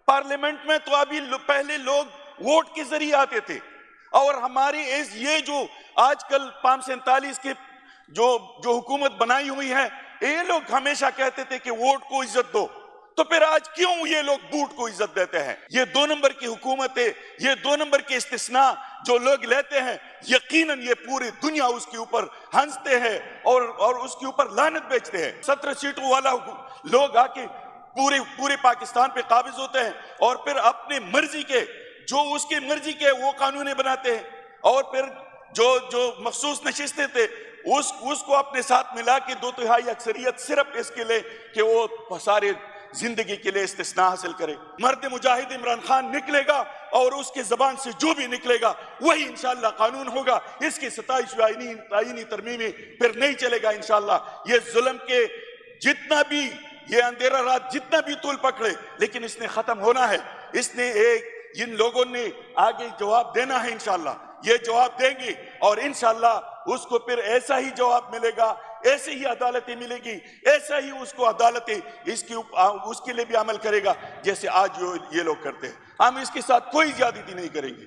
Parliament में तो अभी पहले लोग वोट के जरिए आते थे, और हमारी ये जो आजकल 547 की जो हुकूमत बनाई हुई है, ये लोग हमेशा कहते थे कि वोट को इज्जत दो, तो फिर आज क्यों ये लोग बूट को इज्जत देते हैं? ये 2 नंबर की हुकूमत है, ये 2 नंबर के इस्तिस्ना जो लोग लेते हैं, यकीनन ये पूरी दुनिया उसके ऊपर हंसते हैं और उसके ऊपर लानत बेचते हैं। 17 सीटों वाला लोग आके पूरे पाकिस्तान पे काबिज होते हैं और फिर अपनी मर्जी के, जो उसकी मर्जी के वो कानून बनाते हैं, और फिर जो मखसूस नशिस्तें थे उसको अपने साथ मिला के 2/3 अक्सरियत सिर्फ इसके लिए कि वो सारे जिंदगी के लिए इस्तिस्ना हासिल करे। मर्द मुजाहिद इमरान खान निकलेगा और उसके जबान से जो भी निकलेगा वही इंशाअल्लाह कानून होगा। इसकी 27वीं आईनी तरमीमी फिर नहीं चलेगा इंशाअल्लाह। ये जुल्म के जितना भी, ये अंधेरा रात जितना भी तूल पकड़े, लेकिन इसने खत्म होना है। इसने इन लोगों ने आगे जवाब देना है इंशाअल्लाह। ये जवाब देंगे और इंशाअल्लाह उसको फिर ऐसा ही जवाब मिलेगा, ऐसे ही अदालतें मिलेगी, ऐसा ही उसको अदालतें उसके लिए भी अमल करेगा जैसे आज ये लोग करते हैं। हम इसके साथ कोई ज्यादती नहीं करेंगे।